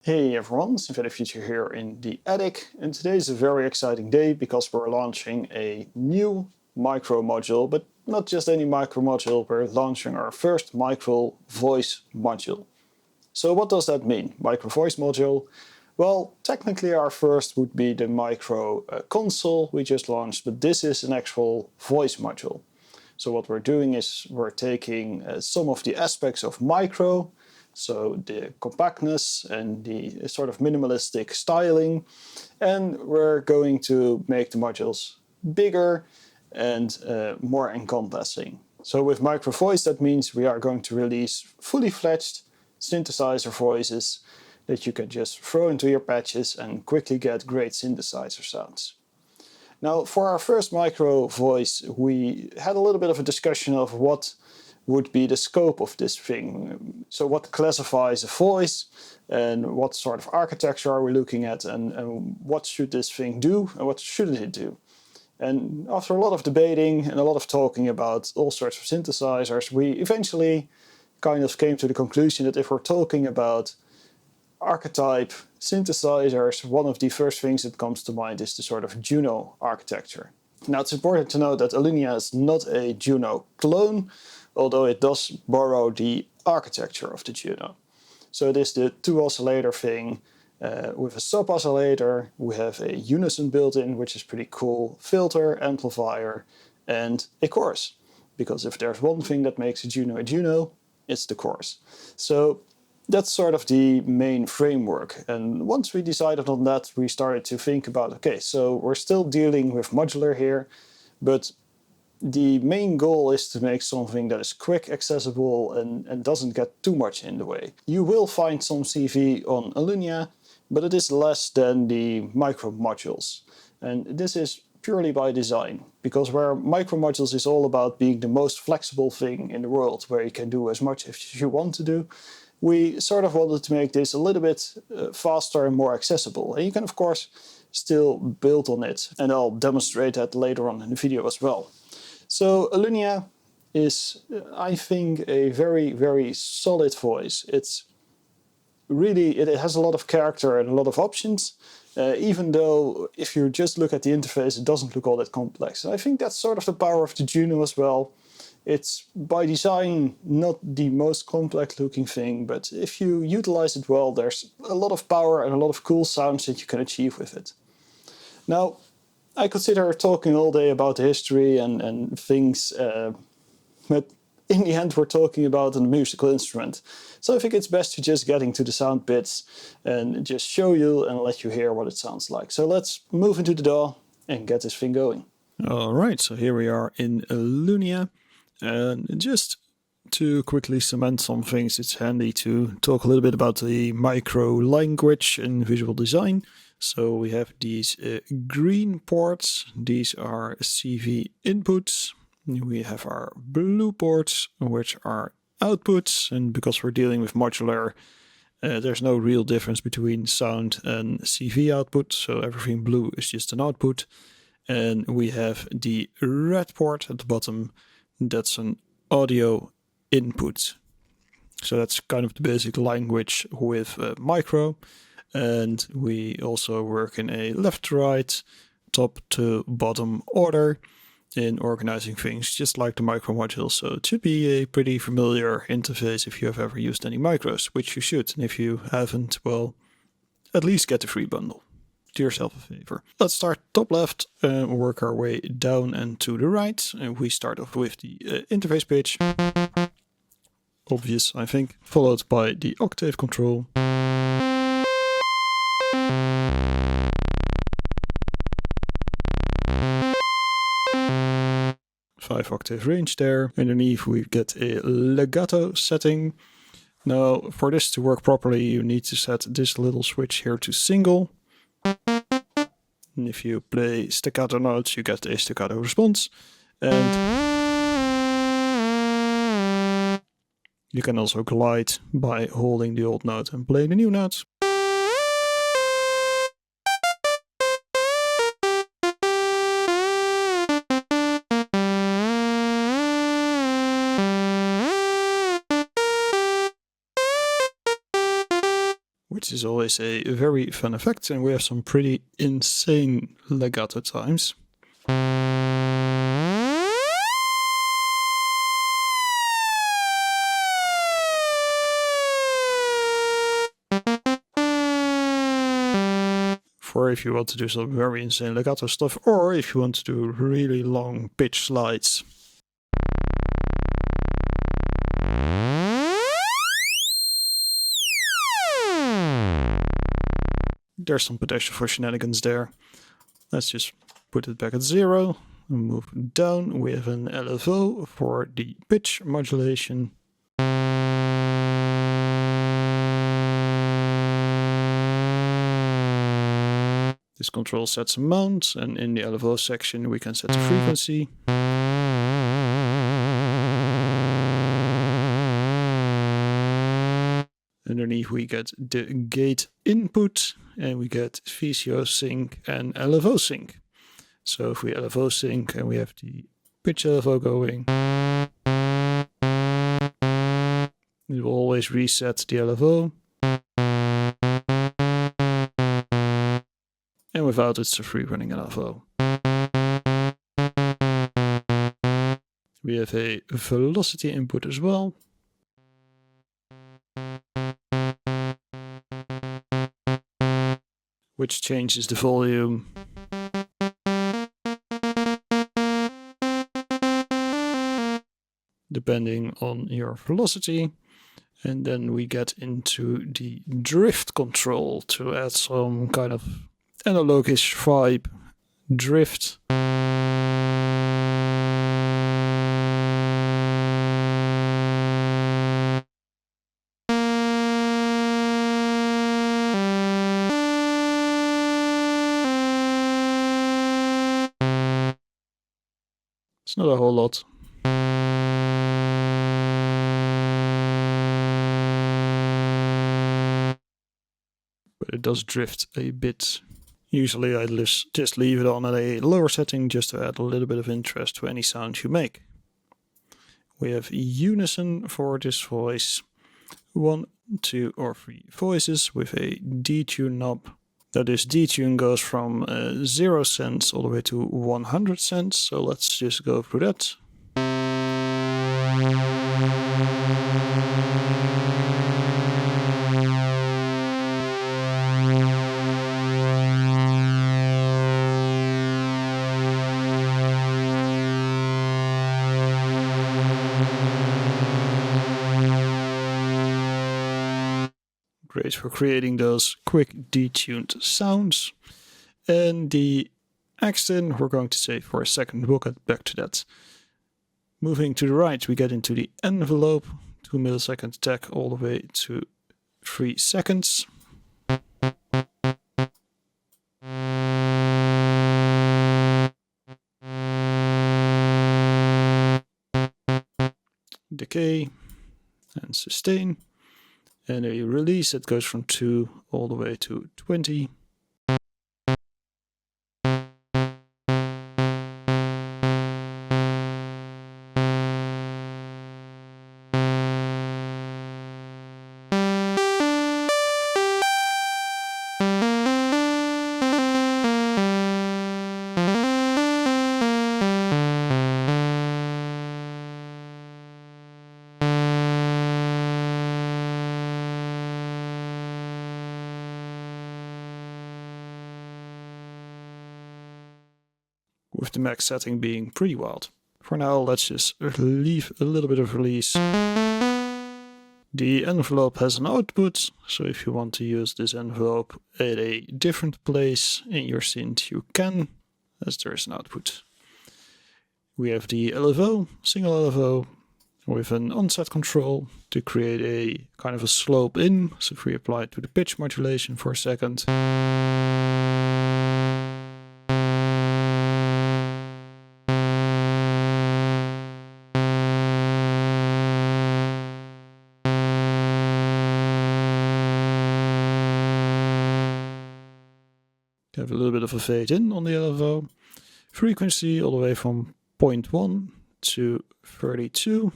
Hey everyone, Synthetic Future here in the attic, and today is a very exciting day because we're launching a new micro module, but not just any micro module, we're launching our first micro voice module. So what does that mean, micro voice module? Well, technically our first would be the micro console we just launched, but this is an actual voice module. So what we're doing is we're taking some of the aspects of micro, so the compactness and the sort of minimalistic styling, and we're going to make the modules bigger and more encompassing. So with micro voice, that means we are going to release fully fledged synthesizer voices that you can just throw into your patches and quickly get great synthesizer sounds. Now, for our first micro voice, we had a little bit of a discussion of what would be the scope of this thing. So what classifies a voice, and what sort of architecture are we looking at, and what should this thing do, and what shouldn't it do? And after a lot of debating and a lot of talking about all sorts of synthesizers, we eventually kind of came to the conclusion that if we're talking about archetype synthesizers, one of the first things that comes to mind is the sort of Juno architecture. Now, it's important to note that Alunia is not a Juno clone, although it does borrow the architecture of the Juno. So it is the two oscillator thing with a sub oscillator. We have a unison built in, which is pretty cool, filter, amplifier, and a chorus. Because if there's one thing that makes a Juno, it's the chorus. So that's sort of the main framework. And once we decided on that, we started to think about, okay, so we're still dealing with modular here, but the main goal is to make something that is quick, accessible, and doesn't get too much in the way. You will find some CV on Alunia, but it is less than the micro modules. And this is purely by design, because where micro modules is all about being the most flexible thing in the world, where you can do as much as you want to do, we sort of wanted to make this a little bit faster and more accessible. And you can, of course, still build on it, and I'll demonstrate that later on in the video as well. So Alunia is, I think, a very, very solid voice. It's really, it has a lot of character and a lot of options, even though if you just look at the interface, it doesn't look all that complex. And I think that's sort of the power of the Juno as well. It's by design not the most complex looking thing, but if you utilize it well, there's a lot of power and a lot of cool sounds that you can achieve with it. Now, I consider talking all day about the history and things, but in the end we're talking about a musical instrument. So I think it's best to just get into the sound bits and just show you and let you hear what it sounds like. So let's move into the DAW and get this thing going. Alright, so here we are in Alunia. And just to quickly cement some things, it's handy to talk a little bit about the micro language in visual design. So we have these green ports. These are CV inputs. We have our blue ports, which are outputs. And because we're dealing with modular, there's no real difference between sound and CV output. So everything blue is just an output. And we have the red port at the bottom. That's an audio input. So that's kind of the basic language with micro. And we also work in a left to right, top to bottom order in organizing things just like the micro module. So it should be a pretty familiar interface if you have ever used any micros, which you should. And if you haven't, well, at least get the free bundle. Do yourself a favor. Let's start top left and work our way down and to the right. And we start off with the interface page. Obvious, I think. Followed by the octave control. 5-octave range there. Underneath we get a legato setting. Now for this to work properly you need to set this little switch here to single. And if you play staccato notes, you get a staccato response. And you can also glide by holding the old note and play the new notes. which This is always a very fun effect, and we have some pretty insane legato times. For if you want to do some very insane legato stuff, or if you want to do really long pitch slides. There's some potential for shenanigans there. Let's just put it back at 0 and move down. We have an LFO for the pitch modulation. This control sets amount, and in the LFO section we can set the frequency. Underneath we get the gate input, and we get VCO sync and LFO sync. So if we LFO sync and we have the pitch LFO going, it will always reset the LFO. And without it's a free running LFO. We have a velocity input as well. Which changes the volume. Depending on your velocity. And then we get into the drift control to add some kind of analogish vibe, drift. It's not a whole lot. But it does drift a bit. Usually I just leave it on at a lower setting just to add a little bit of interest to any sound you make. We have unison for this voice. 1, 2 or 3 voices with a detune knob. That is, detune goes from 0 cents all the way to 100 cents. So let's just go through that. Great for creating those quick detuned sounds. And the Ext In, we're going to save for a second. We'll get back to that. Moving to the right, we get into the envelope, 2 millisecond tag all the way to 3 seconds. Decay and sustain. And a release that goes from 2 all the way to 20. With the max setting being pretty wild. For now, let's just leave a little bit of release. The envelope has an output, so if you want to use this envelope at a different place in your synth, you can, as there is an output. We have the LFO, single LFO, with an onset control to create a kind of a slope in, so if we apply it to the pitch modulation for a second. Have a little bit of a fade in on the LFO. Frequency all the way from 0.1 to 32.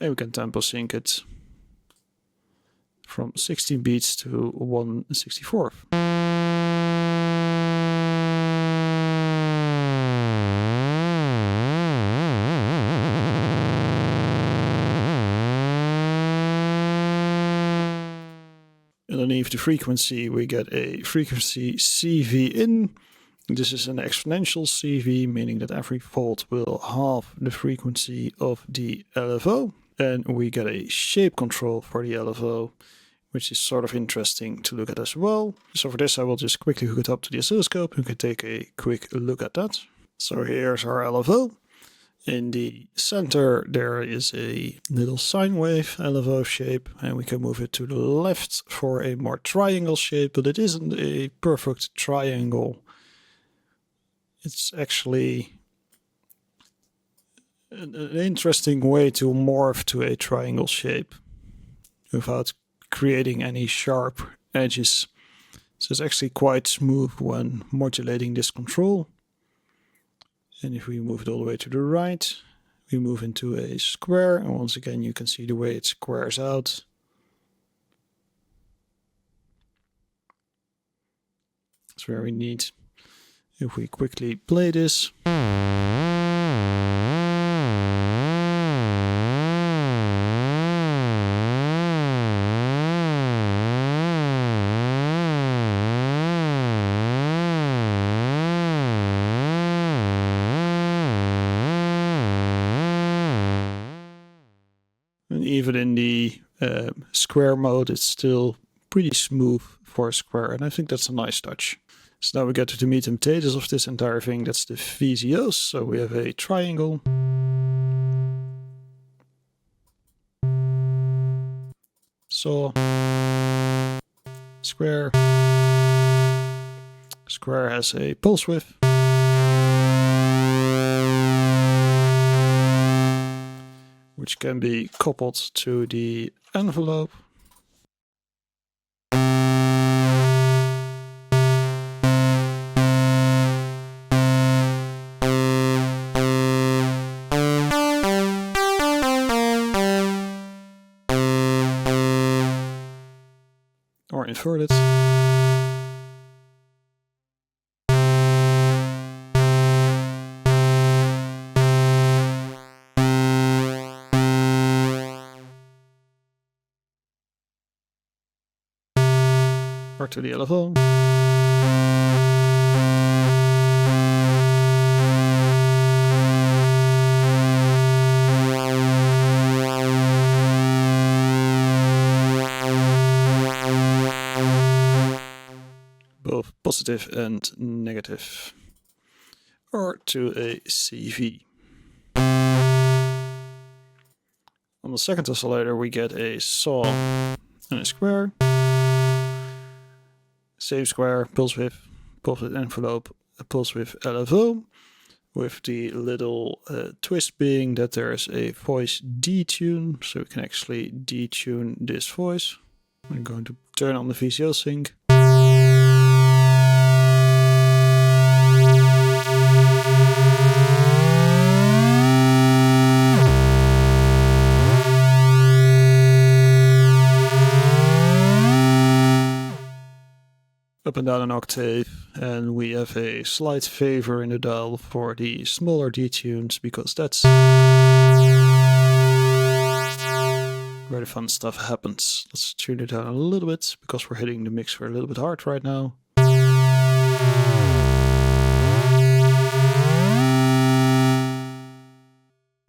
And we can tempo sync it from 16 beats to 1/64. Underneath the frequency, we get a frequency CV in. This is an exponential CV, meaning that every volt will halve the frequency of the LFO. And we get a shape control for the LFO, which is sort of interesting to look at as well. So for this, I will just quickly hook it up to the oscilloscope. You can take a quick look at that. So here's our LFO. In the center, there is a little sine wave LFO shape, and we can move it to the left for a more triangle shape, but it isn't a perfect triangle. It's actually an interesting way to morph to a triangle shape without creating any sharp edges. So it's actually quite smooth when modulating this control. And if we move it all the way to the right, we move into a square. And once again, you can see the way it squares out. It's very neat. If we quickly play this. And even in the square mode, it's still pretty smooth for a square, and I think that's a nice touch. So now we get to the meat and potatoes of this entire thing. That's the VCOs. So we have a triangle, saw, square. Square has a pulse width, which can be coupled to the envelope. Or inverted. Or to the LFO. Both positive and negative. Or to a CV. On the second oscillator, we get a saw and a square. Same square, pulse width, envelope, a pulse width LFO, with the little twist being that there's a voice detune, so we can actually detune this voice. I'm going to turn on the VCO sync. Up and down an octave, and we have a slight favor in the dial for the smaller detunes, because that's where the fun stuff happens. Let's tune it down a little bit, because we're hitting the mixer a little bit hard right now.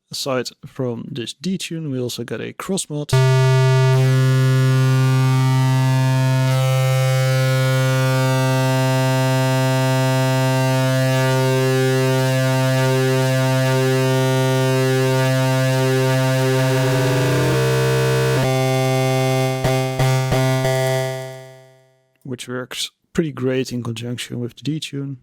Aside from this detune, we also get a cross mod. Which works pretty great in conjunction with the detune.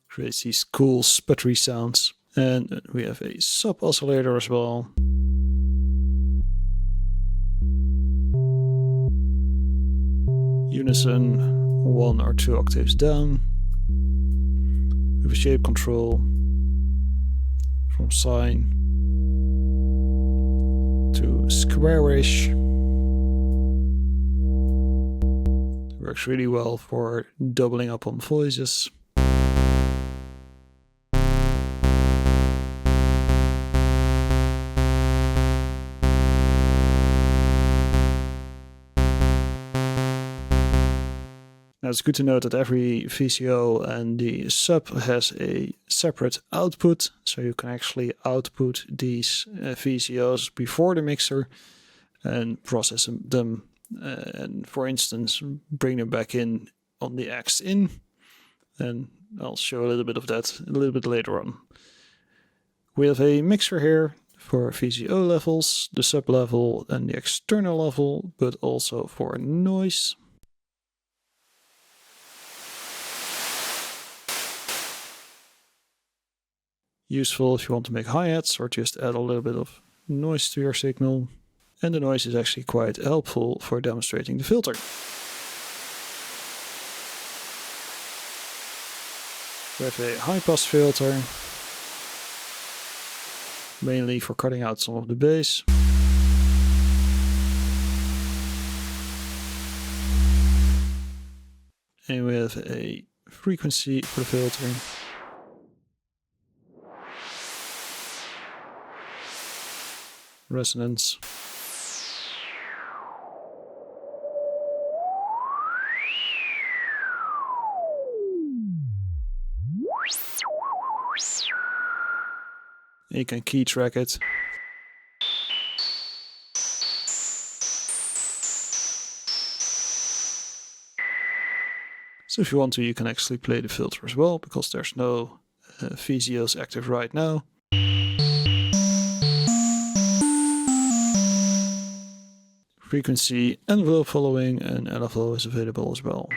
Creates these cool sputtery sounds. And we have a sub oscillator as well. Unison, 1 or 2 octaves down. with a shape control from sine to squarish. Works really well for doubling up on voices. Now it's good to note that every VCO and the sub has a separate output, so you can actually output these VCOs before the mixer and process them. And for instance, bring them back in on the Ext In, and I'll show a little bit of that a little bit later on. We have a mixer here for VCO levels, the sub level and the external level, but also for noise. Useful if you want to make hi-hats or just add a little bit of noise to your signal. And the noise is actually quite helpful for demonstrating the filter. We have a high-pass filter, mainly for cutting out some of the bass. And we have a frequency for the filter. Resonance. You can key track it. So if you want to, you can actually play the filter as well, because there's no VCOs active right now. Frequency envelope following and LFO is available as well.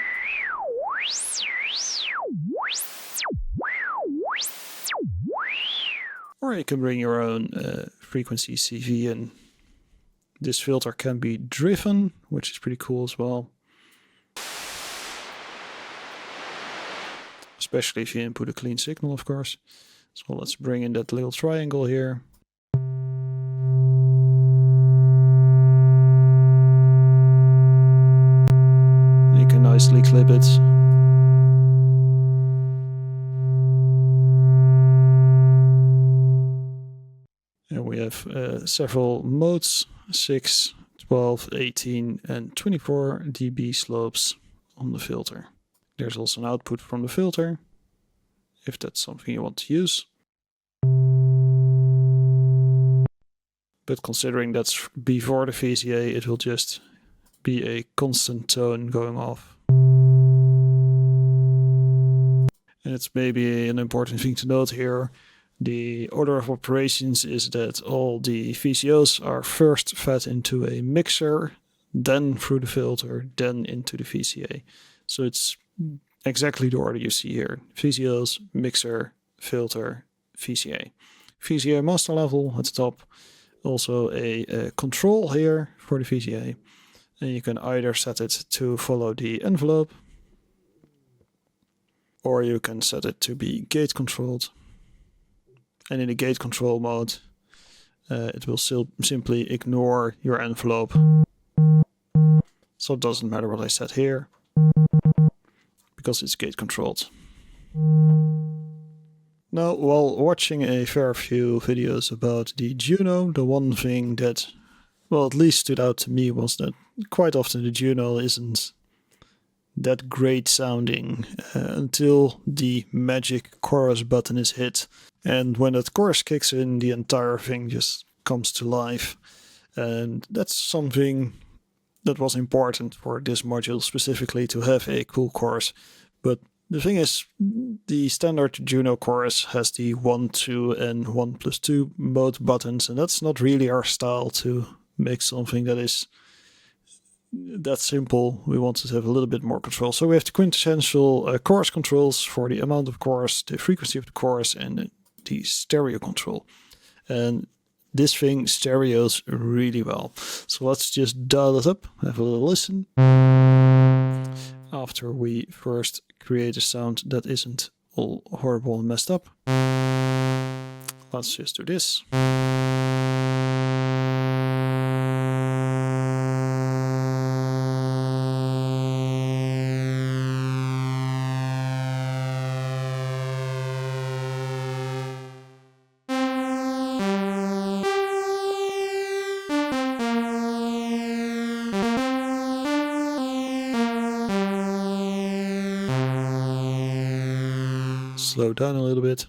Or you can bring your own frequency CV in. This filter can be driven, which is pretty cool as well. Especially if you input a clean signal, of course. So let's bring in that little triangle here. You can nicely clip it. And we have several modes, 6, 12, 18 and 24 dB slopes on the filter. There's also an output from the filter, if that's something you want to use. But considering that's before the VCA, it will just be a constant tone going off. And it's maybe an important thing to note here. The order of operations is that all the VCOs are first fed into a mixer, then through the filter, then into the VCA. So it's exactly the order you see here. VCOs, mixer, filter, VCA. VCA master level at the top. Also a control here for the VCA. And you can either set it to follow the envelope, or you can set it to be gate controlled. And in the gate control mode, it will simply ignore your envelope. So it doesn't matter what I set here, because it's gate controlled. Now, while watching a fair few videos about the Juno, the one thing that, well, at least stood out to me was that quite often the Juno isn't that great sounding until the magic chorus button is hit. And when that chorus kicks in, the entire thing just comes to life. And that's something that was important for this module specifically, to have a cool chorus. But the thing is, the standard Juno chorus has the 1, 2 and 1+2 mode buttons, and that's not really our style to make something that is that simple. We wanted to have a little bit more control. So we have the quintessential chorus controls for the amount of chorus, the frequency of the chorus, and the stereo control. And this thing stereos really well. So let's just dial it up, have a little listen. After we first create a sound that isn't all horrible and messed up. Let's just do this. Slow down a little bit.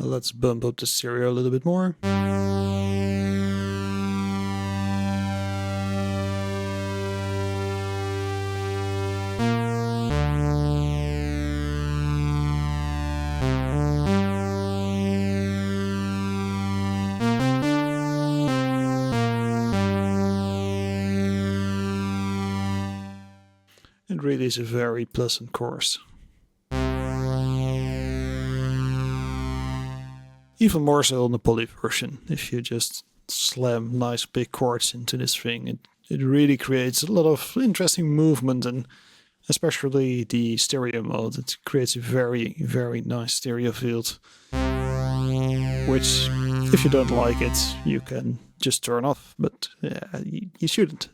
Let's bump up the stereo a little bit more. It really is a very pleasant chorus. Even more so on the poly version. If you just slam nice big chords into this thing, it really creates a lot of interesting movement, and especially the stereo mode. It creates a very, very nice stereo field, which, if you don't like it, you can just turn off, but you shouldn't.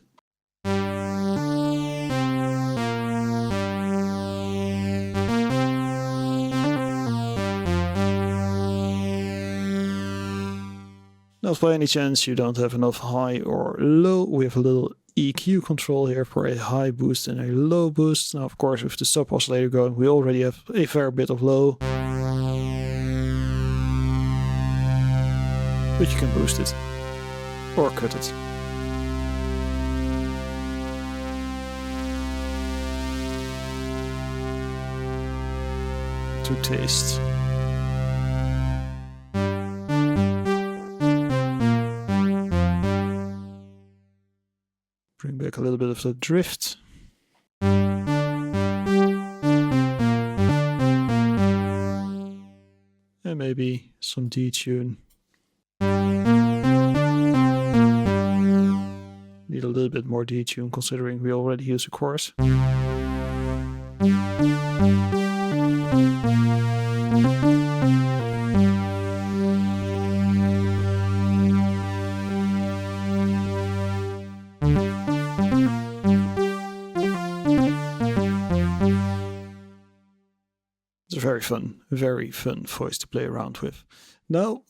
Now, if by any chance you don't have enough high or low, we have a little EQ control here for a high boost and a low boost. Now, of course, with the stop oscillator going, we already have a fair bit of low. But you can boost it or cut it. To taste. Bring back a little bit of the drift. And maybe some detune. Need a little bit more detune considering we already use a chorus. It's a very fun voice to play around with. Now,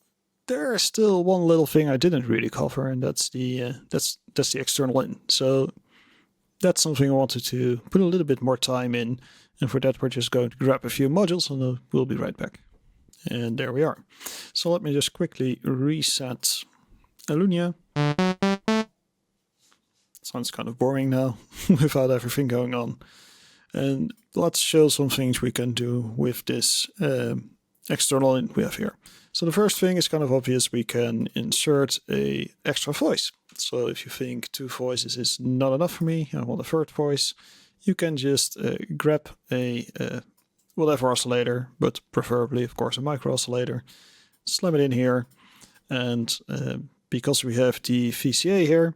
there's still one little thing I didn't really cover, and that's the external in. So that's something I wanted to put a little bit more time in, and for that we're just going to grab a few modules, and we'll be right back. And there we are. So let me just quickly reset Alunia. Sounds kind of boring now without everything going on. And let's show some things we can do with this external in we have here. So the first thing is kind of obvious. We can insert a extra voice. So if you think 2 voices is not enough for me, I want a third voice, you can just grab a whatever oscillator, but preferably, of course, a micro oscillator, slam it in here, and because we have the VCA here,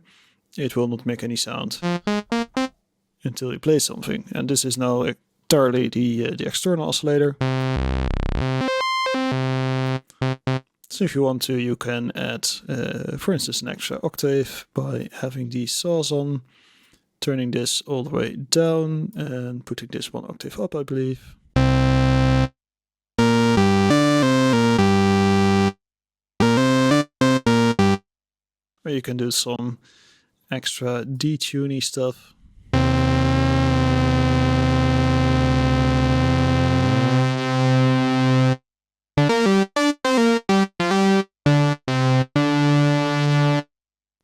it will not make any sound until you play something. And this is now entirely the external oscillator. So if you want to, you can add, for instance, an extra octave by having these saws on, turning this all the way down and putting this 1 octave up, I believe. Or you can do some extra detuney stuff.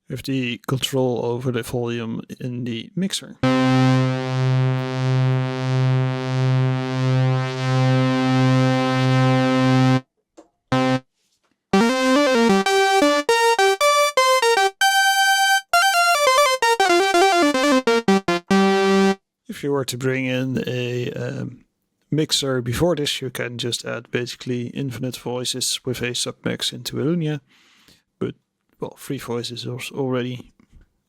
With the control over the volume in the mixer. If you were to bring in a mixer before this, you can just add basically infinite voices with a submix into Alunia. But, well, 3 voices is already,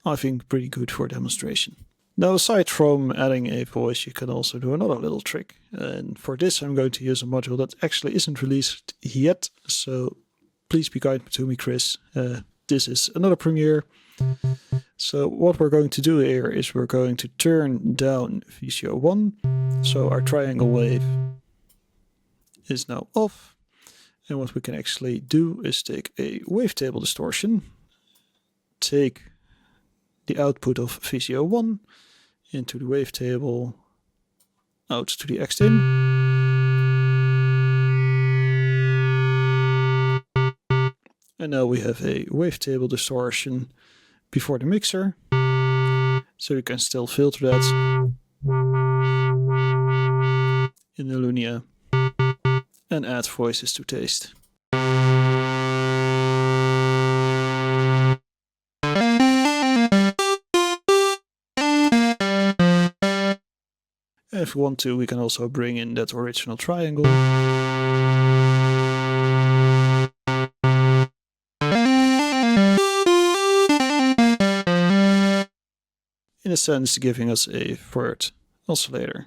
I think, pretty good for demonstration. Now, aside from adding a voice, you can also do another little trick. And for this, I'm going to use a module that actually isn't released yet. So please be kind to me, Chris. This is another premiere. So what we're going to do here is we're going to turn down VCO 1. So our triangle wave is now off. And what we can actually do is take a wavetable distortion, take the output of VCO 1 into the wavetable, out to the Ext In. And now we have a wavetable distortion before the mixer, so you can still filter that in Alunia and add voices to taste. If we want to, we can also bring in that original triangle. In a sense, giving us a third oscillator.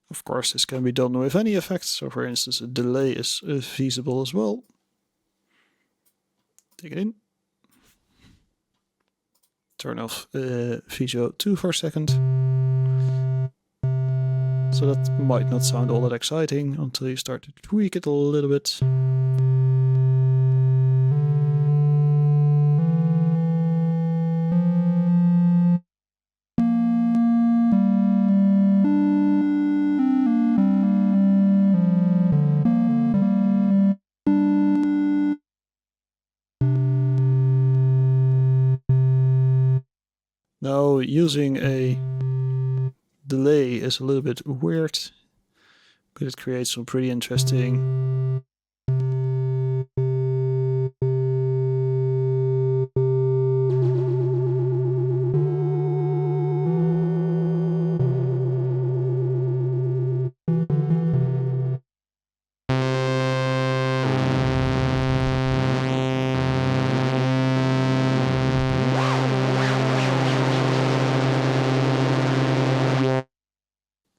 Of course, this can be done with any effects, so for instance a delay is feasible as well. Take it in. Turn off VCO 2 for a second. So that might not sound all that exciting until you start to tweak it a little bit. Now, using a delay is a little bit weird, but it creates some pretty interesting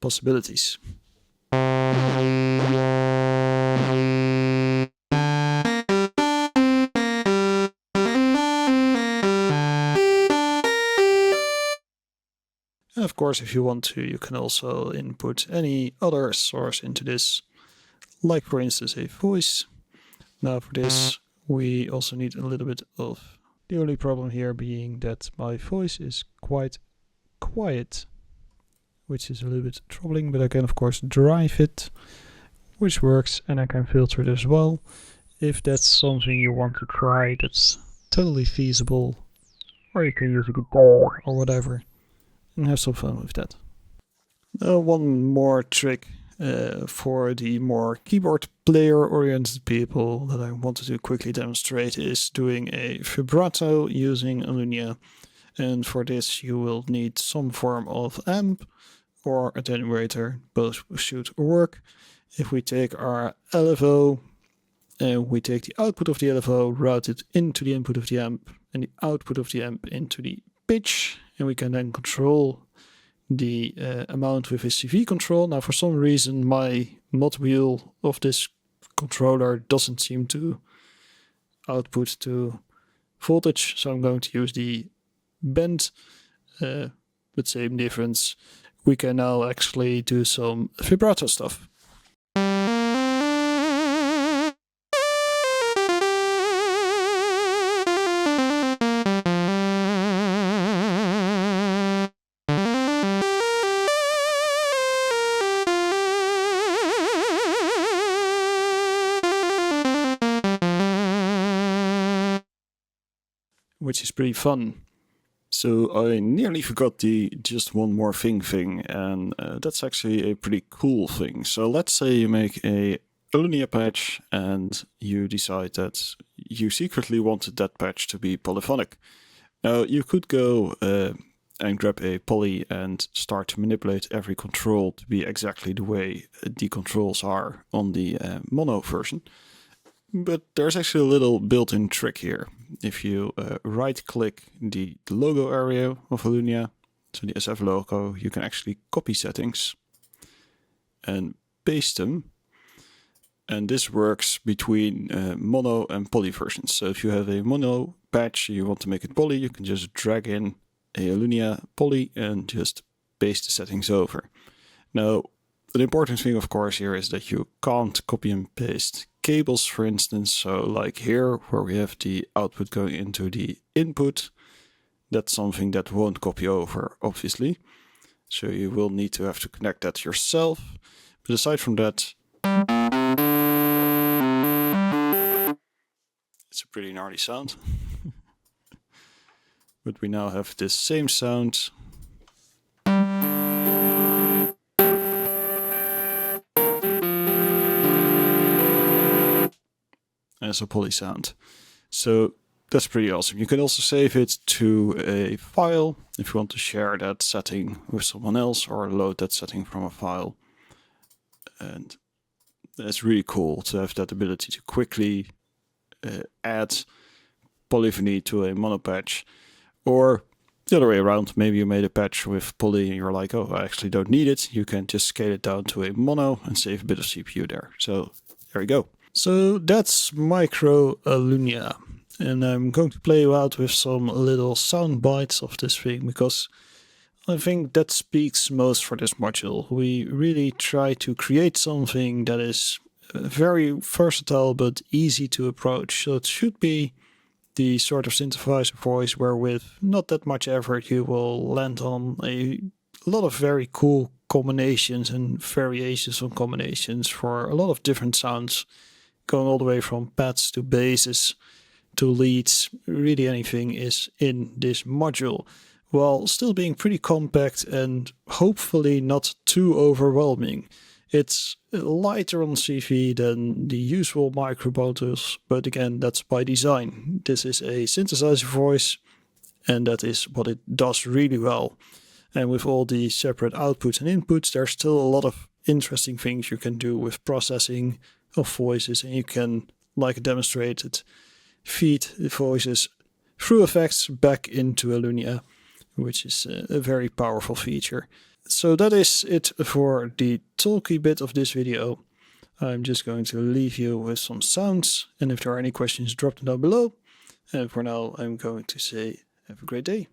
possibilities. And of course, if you want to, you can also input any other source into this, like for instance a voice. Now for this, we also need a little bit of, the only problem here being that my voice is quite quiet, which is a little bit troubling, but I can of course drive it, which works, and I can filter it as well. If that's something you want to try, that's totally feasible. Or you can use a guitar or whatever and have some fun with that. One more trick for the more keyboard player oriented people that I wanted to quickly demonstrate is doing a vibrato using Alunia. And for this you will need some form of amp or attenuator, both should work. If we take our LFO and we take the output of the LFO, route it into the input of the amp and the output of the amp into the pitch, and we can then control the amount with a CV control. Now for some reason my mod wheel of this controller doesn't seem to output to voltage, so I'm going to use the bend, but same difference. We can now actually do some vibrato stuff. which is pretty fun. So I nearly forgot the just one more thing, and that's actually a pretty cool thing. So let's say you make a Alunia patch and you decide that you secretly wanted that patch to be polyphonic. Now you could go and grab a poly and start to manipulate every control to be exactly the way the controls are on the mono version. But there's actually a little built-in trick here. If you right-click the logo area of Alunia, so the SF logo, you can actually copy settings and paste them. And this works between mono and poly versions. So if you have a mono patch, you want to make it poly, you can just drag in a Alunia poly and just paste the settings over. Now, the important thing, of course, here is that you can't copy and paste cables, for instance. So like here, where we have the output going into the input, that's something that won't copy over, obviously. So you will need to have to connect that yourself. But aside from that, it's a pretty gnarly sound. But we now have this same sound as a poly sound. So that's pretty awesome. You can also save it to a file if you want to share that setting with someone else or load that setting from a file. And that's really cool to have that ability to quickly add polyphony to a mono patch. Or the other way around, maybe you made a patch with poly and you're like, oh, I actually don't need it. You can just scale it down to a mono and save a bit of CPU there. So there you go. So that's Micro Alunia. And I'm going to play you out with some little sound bites of this thing, because I think that speaks most for this module. We really try to create something that is very versatile but easy to approach. So it should be the sort of synthesizer voice where with not that much effort you will land on a lot of very cool combinations and variations on combinations for a lot of different sounds, going all the way from pads to basses to leads. Really anything is in this module, while still being pretty compact and hopefully not too overwhelming. It's lighter on CV than the usual micro modules, but again, that's by design. This is a synthesizer voice, and that is what it does really well. And with all the separate outputs and inputs, there's still a lot of interesting things you can do with processing of voices, and you can, like demonstrated, feed the voices through effects back into Alunia, which is a very powerful feature. So that is it for the talky bit of this video. I'm just going to leave you with some sounds, and if there are any questions, drop them down below. And for now, I'm going to say have a great day.